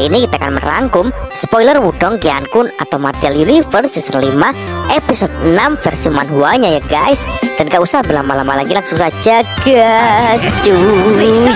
kali ini kita akan merangkum spoiler Wudong Qiankun atau Martial Universe season 5 episode 6 versi manhwanya ya guys. Dan gak usah berlama-lama lagi, langsung saja guys, cuy.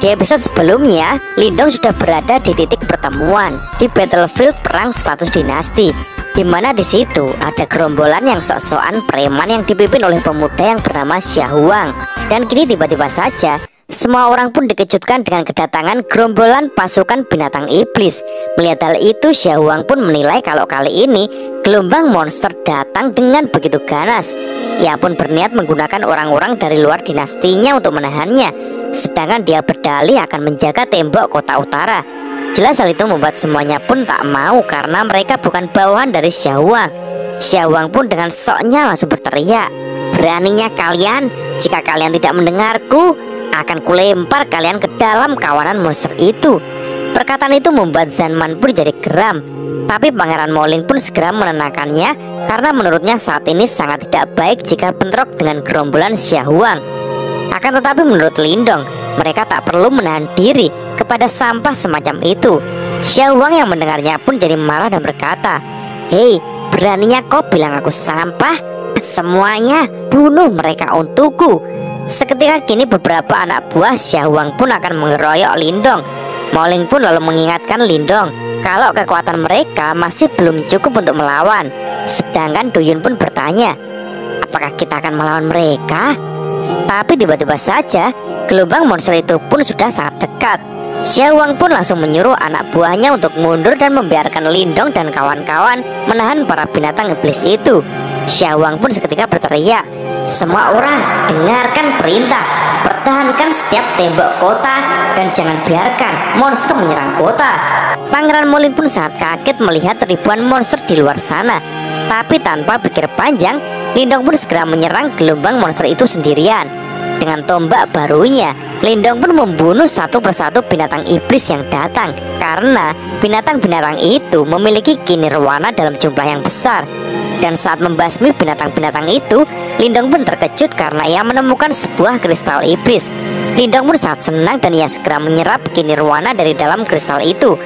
Di episode sebelumnya, Lindong sudah berada di titik pertemuan di battlefield perang 100 dinasti, di mana di situ ada gerombolan yang sok-sokan preman yang dipimpin oleh pemuda yang bernama Xia Huang. Dan kini tiba-tiba saja semua orang pun dikejutkan dengan kedatangan gerombolan pasukan binatang iblis. Melihat hal itu, Xia Huang pun menilai kalau kali ini gelombang monster datang dengan begitu ganas. Ia pun berniat menggunakan orang-orang dari luar dinastinya untuk menahannya, sedangkan dia berdalih akan menjaga tembok kota utara. Jelas hal itu membuat semuanya pun tak mau karena mereka bukan bawahan dari Xia Huang. Xia Huang pun dengan soknya langsung berteriak, "Beraninya kalian, jika kalian tidak mendengarku, akan kulempar kalian ke dalam kawanan monster itu." Perkataan itu membuat Zanman pun jadi geram, tapi Pangeran Moling pun segera menenangkannya karena menurutnya saat ini sangat tidak baik jika bentrok dengan gerombolan Xia Huang. Akan tetapi menurut Lindong, mereka tak perlu menahan diri kepada sampah semacam itu. Xia Huang yang mendengarnya pun jadi marah dan berkata, "Hei, beraninya kau bilang aku sampah? Semuanya bunuh mereka untukku." Seketika kini beberapa anak buah Xia Huang pun akan mengeroyok Lindong. Moling pun lalu mengingatkan Lindong kalau kekuatan mereka masih belum cukup untuk melawan. Sedangkan Duyun pun bertanya, apakah kita akan melawan mereka? Tapi tiba-tiba saja gelombang monster itu pun sudah sangat dekat. Xia Huang pun langsung menyuruh anak buahnya untuk mundur dan membiarkan Lindong dan kawan-kawan menahan para binatang iblis itu. Xia Huang pun seketika berteriak, "Semua orang dengarkan perintah, pertahankan setiap tembok kota dan jangan biarkan monster menyerang kota." Pangeran Moling pun sangat kaget melihat ribuan monster di luar sana. Tapi tanpa pikir panjang, Lindong pun segera menyerang gelombang monster itu sendirian. Dengan tombak barunya, Lindong pun membunuh satu persatu binatang iblis yang datang, karena binatang-binatang itu memiliki ki nirwana dalam jumlah yang besar. Dan saat membasmi binatang-binatang itu, Lindong pun terkejut karena ia menemukan sebuah kristal iblis. Lindong pun sangat senang dan ia segera menyerap ki nirwana dari dalam kristal itu.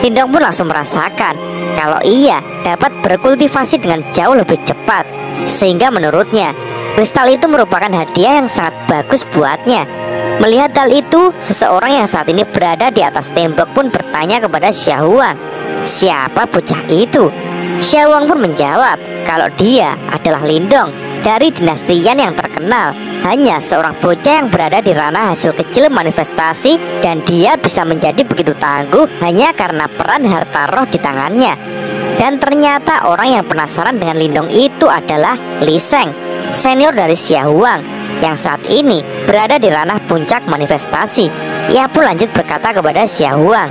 Lindong pun langsung merasakan kalau ia dapat berkultivasi dengan jauh lebih cepat, sehingga menurutnya kristal itu merupakan hadiah yang sangat bagus buatnya. Melihat hal itu, seseorang yang saat ini berada di atas tembok pun bertanya kepada Xia Huang, "Siapa bocah itu?" Xia Huang pun menjawab kalau dia adalah Lindong dari dinasti Yan yang terkenal. Hanya seorang bocah yang berada di ranah hasil kecil manifestasi, dan dia bisa menjadi begitu tangguh hanya karena peran harta roh di tangannya. Dan ternyata orang yang penasaran dengan Lindong itu adalah Li Sheng, senior dari Xia Huang, yang saat ini berada di ranah puncak manifestasi. Ia pun lanjut berkata kepada Xia Huang,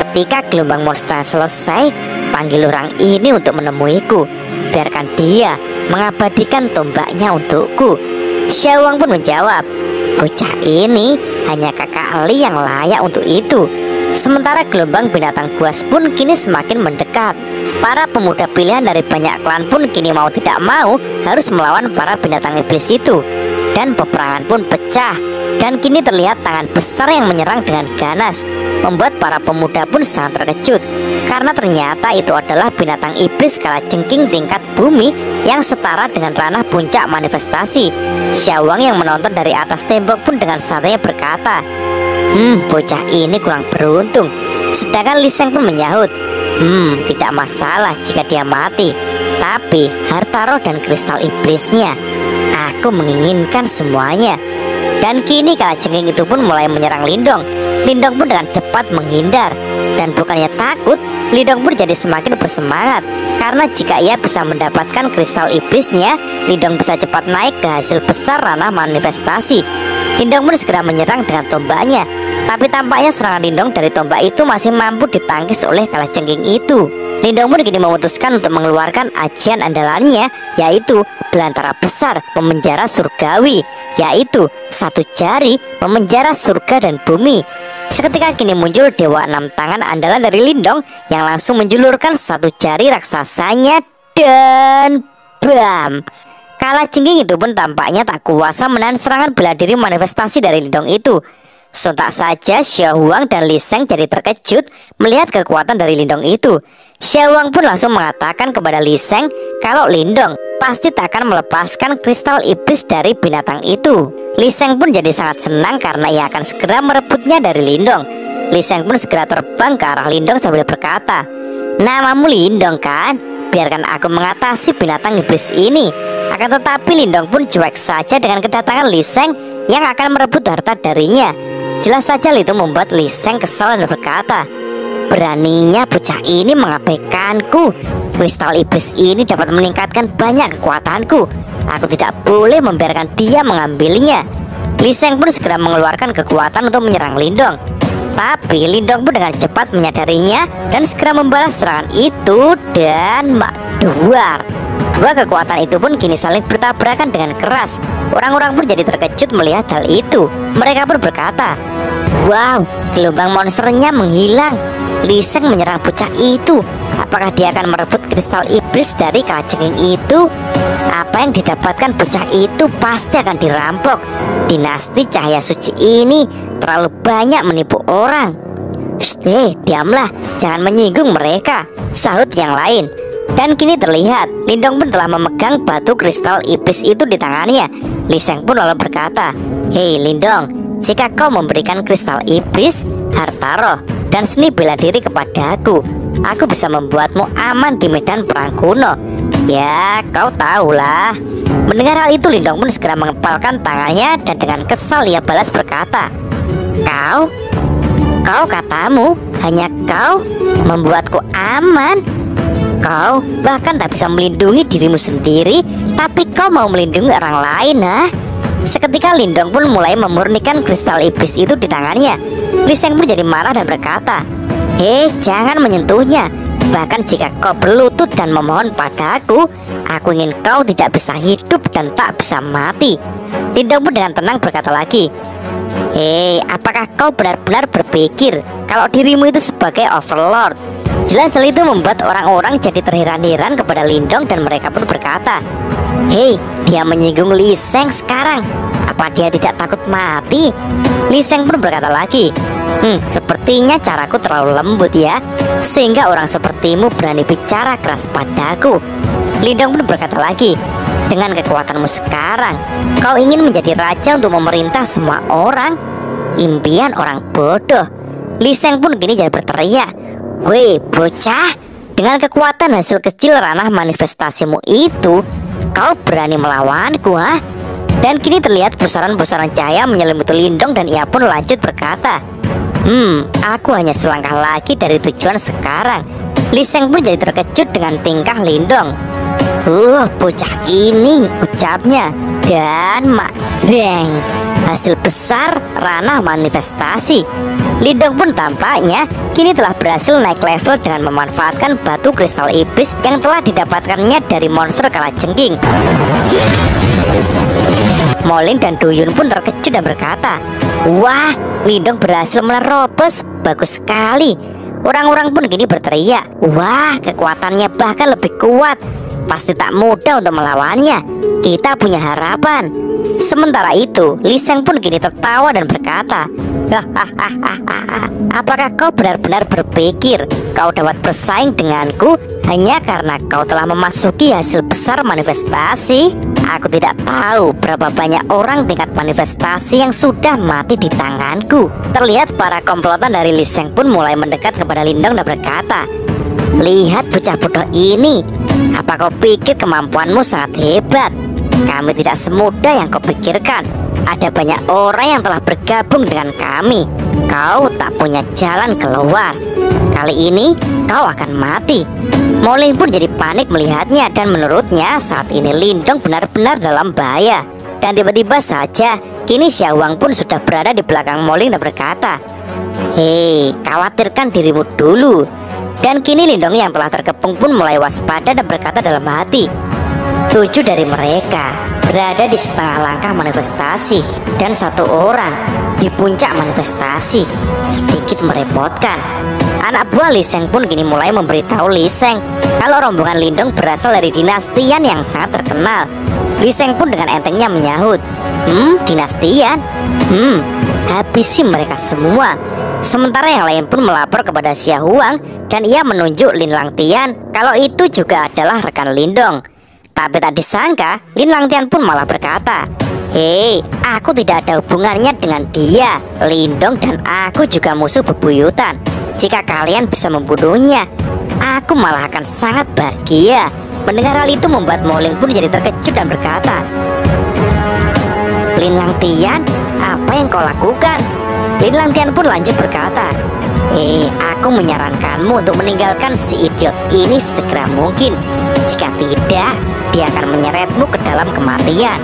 "Ketika gelombang monster selesai, panggil orang ini untuk menemuiku. Biarkan dia mengabadikan tombaknya untukku." Xia Huang pun menjawab, "Bocah ini hanya kakak Li yang layak untuk itu." Sementara gelombang binatang buas pun kini semakin mendekat. Para pemuda pilihan dari banyak klan pun kini mau tidak mau harus melawan para binatang iblis itu. Dan peperangan pun pecah, dan kini terlihat tangan besar yang menyerang dengan ganas, membuat para pemuda pun sangat terkejut karena ternyata itu adalah binatang iblis kalajengking tingkat bumi yang setara dengan ranah puncak manifestasi. Xia Huang yang menonton dari atas tembok pun dengan santainya berkata, "Bocah ini kurang beruntung." Sedangkan Li Sheng pun menyahut, "Tidak masalah jika dia mati, tapi harta roh dan kristal iblisnya, aku menginginkan semuanya." Dan kini kalajengking itu pun mulai menyerang Lindong. Lindong pun dengan cepat menghindar, dan bukannya takut, Lindong pun jadi semakin bersemangat karena jika ia bisa mendapatkan kristal iblisnya, Lindong bisa cepat naik ke hasil besar ranah manifestasi. Lindong pun segera menyerang dengan tombaknya, tapi tampaknya serangan Lindong dari tombak itu masih mampu ditangkis oleh kalajengking itu. Lindong pun kini memutuskan untuk mengeluarkan ajian andalannya, yaitu belantara besar pemenjara surgawi, yaitu satu jari memenjara surga dan bumi. Seketika kini muncul Dewa 6 tangan andalan dari Lindong yang langsung menjulurkan satu jari raksasanya dan bam! Kalajengking itu pun tampaknya tak kuasa menahan serangan bela diri manifestasi dari Lindong itu. Sontak saja Xiao Huang dan Li Sheng jadi terkejut melihat kekuatan dari Lindong itu. Xiao Huang pun langsung mengatakan kepada Li Sheng kalau Lindong pasti tak akan melepaskan kristal iblis dari binatang itu. Li Sheng pun jadi sangat senang karena ia akan segera merebutnya dari Lindong. Li Sheng pun segera terbang ke arah Lindong sambil berkata, "Namamu Lindong kan? Biarkan aku mengatasi binatang iblis ini." Akan tetapi Lindong pun cuek saja dengan kedatangan Li Sheng yang akan merebut harta darinya. Jelas saja itu membuat Li Sheng kesal dan berkata, "Beraninya bocah ini mengabaikanku. Kristal iblis ini dapat meningkatkan banyak kekuatanku. Aku tidak boleh membiarkan dia mengambilnya." Li Sheng pun segera mengeluarkan kekuatan untuk menyerang Lindong. Tapi Lindong pun dengan cepat menyadarinya dan segera membalas serangan itu dan makduar. Dua kekuatan itu pun kini saling bertabrakan dengan keras. Orang-orang pun jadi terkejut melihat hal itu. Mereka pun berkata, "Wow, gelombang monsternya menghilang. Li Sheng menyerang bocah itu. Apakah dia akan merebut kristal iblis dari kalajengking itu? Apa yang didapatkan bocah itu pasti akan dirampok. Dinasti cahaya suci ini terlalu banyak menipu orang." Diamlah, jangan menyinggung mereka," sahut yang lain. Dan kini terlihat Lindong pun telah memegang batu kristal iblis itu di tangannya. Li Sheng pun lalu berkata, "Hei Lindong, jika kau memberikan kristal iblis, harta roh, dan seni bela diri kepadaku, aku bisa membuatmu aman di medan perang kuno. Ya, kau tahulah." Mendengar hal itu Lindong pun segera mengepalkan tangannya dan dengan kesal ia balas berkata, Kau katamu hanya kau membuatku aman. Kau bahkan tak bisa melindungi dirimu sendiri, tapi kau mau melindungi orang lain, ha?" Seketika Lindong pun mulai memurnikan kristal iblis itu di tangannya. Li Sheng pun jadi marah dan berkata, "Hei, jangan menyentuhnya. Bahkan jika kau berlutut dan memohon padaku, aku ingin kau tidak bisa hidup dan tak bisa mati." Lindong pun dengan tenang berkata lagi, "Hei, apakah kau benar-benar berpikir kalau dirimu itu sebagai overlord?" Jelas hal itu membuat orang-orang jadi terheran-heran kepada Lindong dan mereka pun berkata, "Hei, dia menyinggung Li Sheng sekarang. Apa dia tidak takut mati?" Li Sheng pun berkata lagi, "Sepertinya caraku terlalu lembut ya, sehingga orang sepertimu berani bicara keras padaku." Lindong pun berkata lagi, "Dengan kekuatanmu sekarang, kau ingin menjadi raja untuk memerintah semua orang? Impian orang bodoh." Li Sheng pun kini jadi berteriak, "Weh bocah, dengan kekuatan hasil kecil ranah manifestasimu itu, kau berani melawanku, ha?" Dan kini terlihat pusaran-pusaran cahaya menyelimuti Lindong dan ia pun lanjut berkata, Aku hanya selangkah lagi dari tujuan sekarang." Li Sheng pun jadi terkejut dengan tingkah Lindong. Bocah ini," ucapnya, "dan makdreng, hasil besar ranah manifestasi." Lindong pun tampaknya kini telah berhasil naik level dengan memanfaatkan batu kristal iblis yang telah didapatkannya dari monster kalajengking. Molin dan Duyun pun terkejut dan berkata, "Wah, Lindong berhasil menerobos, bagus sekali." Orang-orang pun kini berteriak, "Wah, kekuatannya bahkan lebih kuat. Pasti tak mudah untuk melawannya. Kita punya harapan." Sementara itu, Li Sheng pun kini tertawa dan berkata, "Apakah kau benar-benar berpikir kau dapat bersaing denganku hanya karena kau telah memasuki hasil besar manifestasi? Aku tidak tahu berapa banyak orang tingkat manifestasi yang sudah mati di tanganku." Terlihat para komplotan dari Li Sheng pun mulai mendekat kepada Lindong dan berkata, "Lihat bocah bodoh ini. Apa kau pikir kemampuanmu sangat hebat? Kami tidak semudah yang kau pikirkan. Ada banyak orang yang telah bergabung dengan kami. Kau tak punya jalan keluar. Kali ini kau akan mati." Molin pun jadi panik melihatnya dan menurutnya saat ini Lindong benar-benar dalam bahaya. Dan tiba-tiba saja kini Xiao Huang pun sudah berada di belakang Molin dan berkata, "Hei, khawatirkan dirimu dulu." Dan kini Lindong yang telah terkepung pun mulai waspada dan berkata dalam hati, 7 dari mereka berada di setengah langkah manifestasi dan 1 orang di puncak manifestasi. Sedikit merepotkan. Anak buah Li Sheng pun kini mulai memberitahu Li Sheng kalau rombongan Lindong berasal dari dinastian yang sangat terkenal. Li Sheng pun dengan entengnya menyahut, dinastian? Habisi mereka semua. Sementara yang lain pun melapor kepada Xia Huang dan ia menunjuk Lin Langtian kalau itu juga adalah rekan Lindong. Tapi tak disangka Lin Langtian pun malah berkata, "Hei, aku tidak ada hubungannya dengan dia. Lindong dan aku juga musuh bebuyutan. Jika kalian bisa membunuhnya, aku malah akan sangat bahagia." Mendengar hal itu membuat Mo Ling pun jadi terkejut dan berkata, "Lin Langtian, apa yang kau lakukan?" Lin Langtian pun lanjut berkata, "Aku menyarankanmu untuk meninggalkan si idiot ini segera mungkin. Jika tidak, dia akan menyeretmu ke dalam kematian."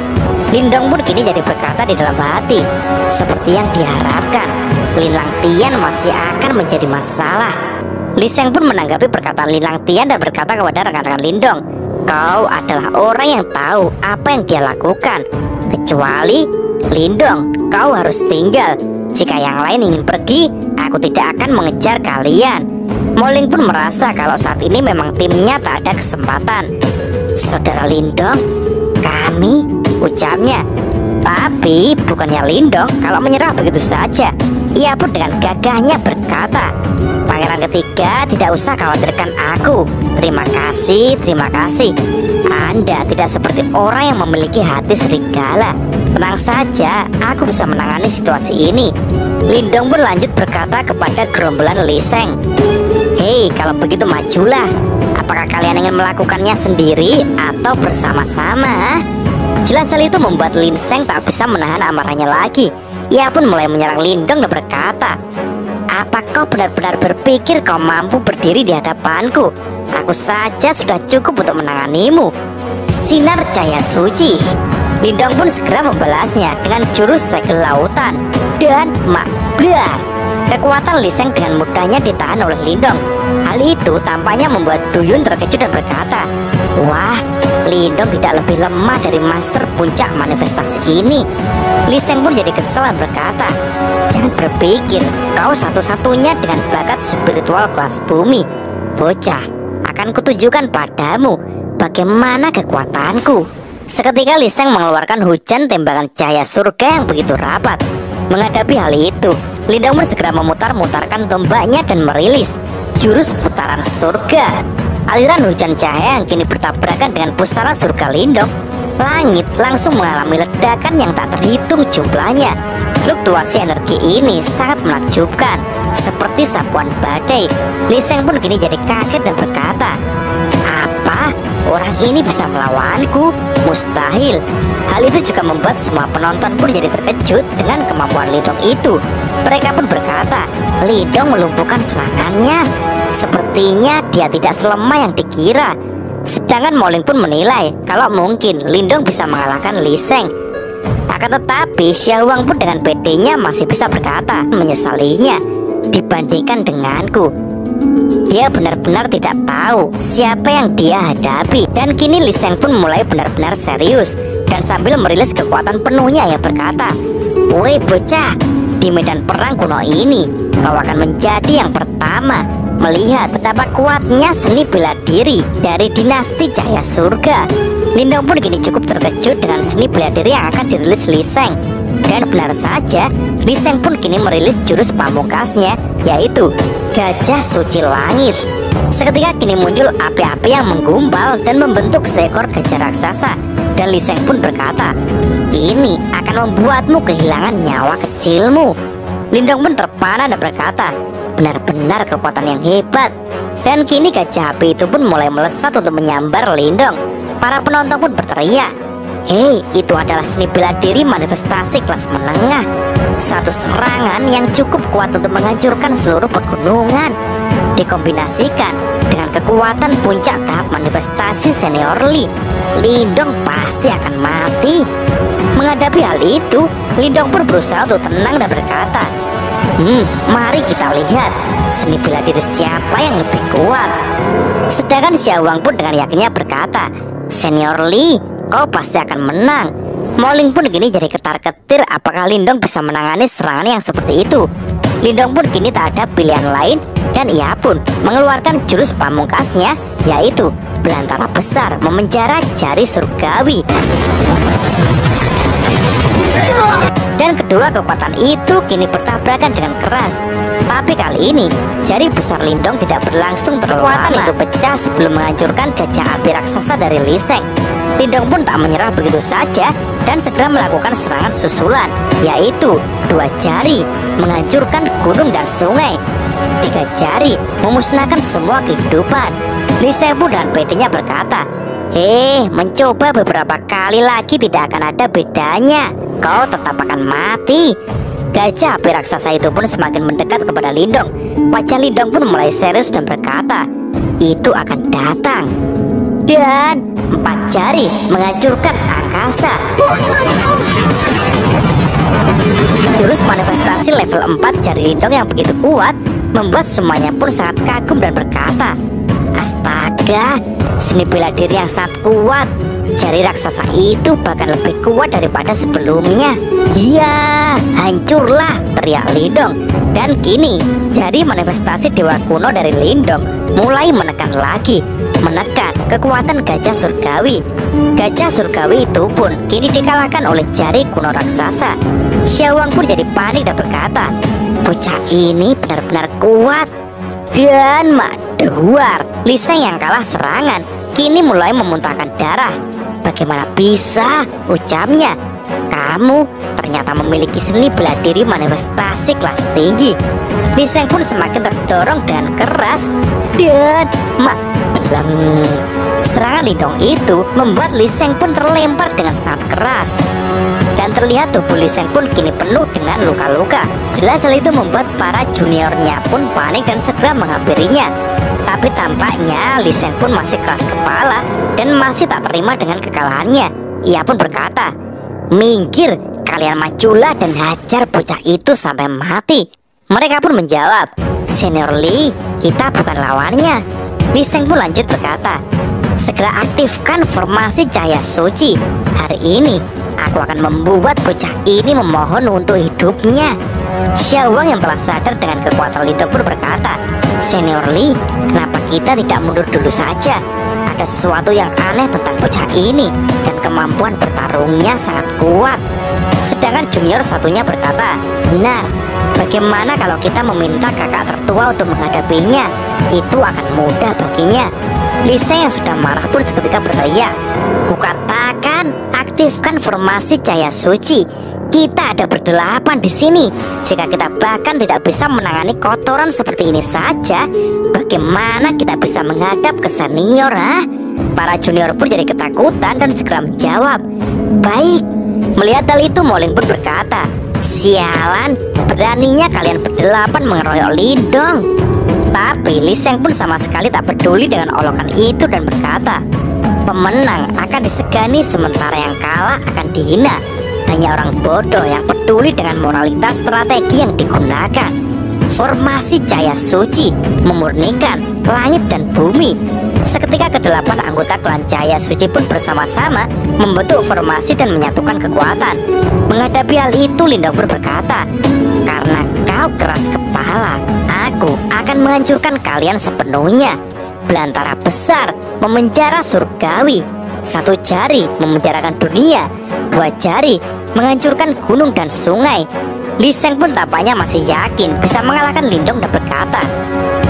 Lindong pun kini jadi berkata di dalam hati, seperti yang diharapkan, Lin Langtian masih akan menjadi masalah. Li Sheng pun menanggapi perkataan Lin Langtian dan berkata kepada rekan-rekan Lindong, "Kau adalah orang yang tahu apa yang dia lakukan. Kecuali Lindong, kau harus tinggal. Jika yang lain ingin pergi, aku tidak akan mengejar kalian." Mo Ling pun merasa kalau saat ini memang timnya tak ada kesempatan. "Saudara Lindong, kami," ucapnya. Tapi bukannya Lindong kalau menyerah begitu saja. Ia pun dengan gagahnya berkata, "Pangeran ketiga, tidak usah khawatirkan aku. Terima kasih, terima kasih. Anda tidak seperti orang yang memiliki hati serigala. Tenang saja, aku bisa menangani situasi ini." Lindong pun lanjut berkata kepada gerombolan Li Sheng, "Hei, kalau begitu majulah. Apakah kalian ingin melakukannya sendiri atau bersama-sama?" Jelas hal itu membuat Li Sheng tak bisa menahan amarahnya lagi. Ia pun mulai menyerang Lindong dan berkata, "Apa kau benar-benar berpikir kau mampu berdiri di hadapanku? Aku saja sudah cukup untuk menanganimu." Sinar cahaya suci. Lindong pun segera membalasnya dengan jurus segel lautan dan makblar. Kekuatan Li Sheng dengan mudahnya ditahan oleh Lindong. Hal itu tampaknya membuat Duyun terkejut dan berkata, "Wah, Lindong tidak lebih lemah dari master puncak manifestasi ini." Li Sheng pun jadi kesal dan berkata, "Jangan berpikir kau satu-satunya dengan bakat spiritual kelas bumi. Bocah, akan kutunjukkan padamu bagaimana kekuatanku." Seketika Li Sheng mengeluarkan hujan tembakan cahaya surga yang begitu rapat. Menghadapi hal itu, Lindong pun segera memutar-mutarkan tombaknya dan merilis jurus putaran surga. Aliran hujan cahaya yang kini bertabrakan dengan pusaran surga Lindong. Langit langsung mengalami ledakan yang tak terhitung jumlahnya. Fluktuasi energi ini sangat menakjubkan, seperti sapuan badai. Li Sheng pun kini jadi kaget dan berkata, "Apa? Orang ini bisa melawanku? Mustahil." Hal itu juga membuat semua penonton pun jadi terkejut dengan kemampuan Lindong itu. Mereka pun berkata, "Lindong melumpuhkan serangannya. Sepertinya dia tidak selemah yang dikira." Sedangkan Mo Ling pun menilai kalau mungkin Lindong bisa mengalahkan Li Sheng. Akan tetapi Xia Huang pun dengan pedenya masih bisa berkata, menyesalinya dibandingkan denganku. Dia benar-benar tidak tahu siapa yang dia hadapi. Dan kini Li Sheng pun mulai benar-benar serius. Dan sambil merilis kekuatan penuhnya ia berkata, "Woi bocah, di medan perang kuno ini kau akan menjadi yang pertama melihat betapa kuatnya seni bela diri dari dinasti cahaya surga." Lindong pun kini cukup terkejut dengan seni bela diri yang akan dirilis Li Sheng. Dan benar saja, Li Sheng pun kini merilis jurus pamungkasnya, yaitu Gajah Suci Langit. Seketika kini muncul api-api yang menggumpal dan membentuk seekor gajah raksasa. Dan Li Sheng pun berkata, "Ini akan membuatmu kehilangan nyawa kecilmu." Lindong pun terpana dan berkata, "Benar-benar kekuatan yang hebat." Dan kini gajah api itu pun mulai melesat untuk menyambar Lindong. Para penonton pun berteriak, "Hei, itu adalah seni bela diri manifestasi kelas menengah. Satu serangan yang cukup kuat untuk menghancurkan seluruh pegunungan. Dikombinasikan dengan kekuatan puncak tahap manifestasi senior Li, Lindong pasti akan mati." Menghadapi hal itu, Lindong pun berusaha untuk tenang dan berkata, "Mari kita lihat seni bela diri siapa yang lebih kuat." Sedangkan Xia Huang pun dengan yakinnya berkata, "Senior Li, kau pasti akan menang." Mo Ling pun kini jadi ketar-ketir apakah Lindong bisa menangani serangan yang seperti itu. Lindong pun kini tak ada pilihan lain dan ia pun mengeluarkan jurus pamungkasnya, yaitu belantara besar memenjara jari surgawi. Dan kedua kekuatan itu kini bertabrakan dengan keras. Tapi kali ini jari besar Lindong tidak berlangsung terlalu lama. Kekuatan itu pecah sebelum menghancurkan gajah api raksasa dari Lee Seng. Lindong pun tak menyerah begitu saja dan segera melakukan serangan susulan, yaitu dua jari menghancurkan gunung dan sungai, tiga jari memusnahkan semua kehidupan. Lee Seng pun dengan pedenya berkata, mencoba beberapa kali lagi tidak akan ada bedanya. Kau tetap akan mati. Gajah api raksasa itu pun semakin mendekat kepada Lindong. Wajah Lindong pun mulai serius dan berkata, itu akan datang. Dan 4 jari menghancurkan angkasa. Jurus manifestasi level 4 jari Lindong yang begitu kuat membuat semuanya pun sangat kagum dan berkata, astaga, seni bela diri yang sangat kuat. Jari raksasa itu bahkan lebih kuat daripada sebelumnya. Ya, hancurlah, teriak Lindong. Dan kini jari manifestasi dewa kuno dari Lindong mulai menekan lagi, menekan kekuatan gajah surgawi. Gajah surgawi itu pun kini dikalahkan oleh jari kuno raksasa. Xiaowang pun jadi panik dan berkata, bocah ini benar-benar kuat. Dan Madewar, Lee Seng yang kalah serangan kini mulai memuntahkan darah. Bagaimana bisa, ucapnya, kamu ternyata memiliki seni bela diri manifestasi kelas tinggi. Lee Seng pun semakin terdorong dengan keras dan serangan Lindong itu membuat Lee Seng pun terlempar dengan sangat keras. Dan terlihat tubuh Lee Seng pun kini penuh dengan luka-luka. Jelas hal itu membuat para juniornya pun panik dan segera menghampirinya. Tapi tampaknya Lee Seng pun masih keras kepala dan masih tak terima dengan kekalahannya. Ia pun berkata, minggir, kalian majulah dan hajar bocah itu sampai mati. Mereka pun menjawab, Senior Lee, kita bukan lawannya. Lee Seng pun lanjut berkata, segera aktifkan formasi cahaya suci. Hari ini aku akan membuat bocah ini memohon untuk hidupnya. Xiaowang yang telah sadar dengan kekuatan Lindong pun berkata, Senior Lee, kenapa kita tidak mundur dulu saja? Ada sesuatu yang aneh tentang bocah ini dan kemampuan bertarungnya sangat kuat. Sedangkan junior satunya berkata, benar, bagaimana kalau kita meminta kakak tertua untuk menghadapinya? Itu akan mudah baginya. Lee Seng yang sudah marah pun seketika berteriak, kukatakan aktifkan formasi cahaya suci. Kita ada berdelapan di sini. Jika kita bahkan tidak bisa menangani kotoran seperti ini saja, bagaimana kita bisa menghadap ke senior, ha? Para junior pun jadi ketakutan dan segera menjawab, baik. Melihat hal itu, Moling pun berkata, sialan, beraninya kalian berdelapan mengeroyok Lindong. Tapi Lee Seng pun sama sekali tak peduli dengan olokan itu dan berkata, pemenang akan disegani sementara yang kalah akan dihina. Hanya orang bodoh yang peduli dengan moralitas strategi yang digunakan. Formasi cahaya suci memurnikan langit dan bumi. Seketika kedelapan anggota klan cahaya suci pun bersama-sama membentuk formasi dan menyatukan kekuatan. Menghadapi hal itu, Lindong pun berkata, karena kau keras kepala, aku akan menghancurkan kalian sepenuhnya. Belantara besar memenjara surgawi. 1 jari memenjarakan dunia, 2 jari menghancurkan gunung dan sungai. Lee Seng pun tampaknya masih yakin bisa mengalahkan Lindong dan berkata,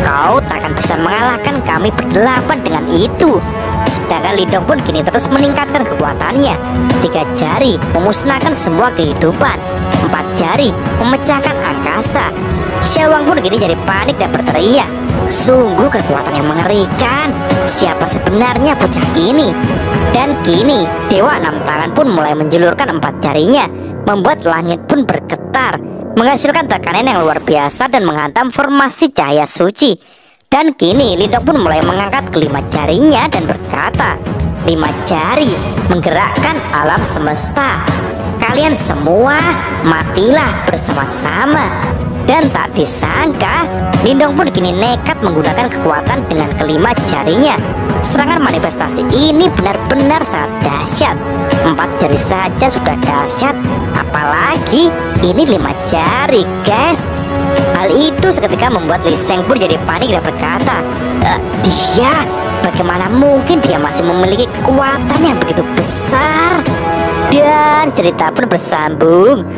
kau tak akan bisa mengalahkan kami berdelapan dengan itu. Sedangkan Lindong pun kini terus meningkatkan kekuatannya. 3 jari memusnahkan semua kehidupan, 4 jari memecahkan angkasa. Xiaowang pun kini jadi panik dan berteriak, sungguh kekuatan yang mengerikan. Siapa sebenarnya bocah ini? Dan kini Dewa 6 Tangan pun mulai menjulurkan 4 jarinya, membuat langit pun bergetar, menghasilkan tekanan yang luar biasa dan menghantam formasi cahaya suci. Dan kini Lindong pun mulai mengangkat kelima jarinya dan berkata, 5 jari menggerakkan alam semesta. Kalian semua matilah bersama-sama. Dan tak disangka, Lindong pun kini nekat menggunakan kekuatan dengan kelima jarinya. Serangan manifestasi ini benar-benar sangat dahsyat. 4 jari saja sudah dahsyat, apalagi ini 5 jari, guys. Hal itu seketika membuat Lee Seng pun jadi panik dan berkata, dia, bagaimana mungkin dia masih memiliki kekuatan yang begitu besar? Dan cerita pun bersambung.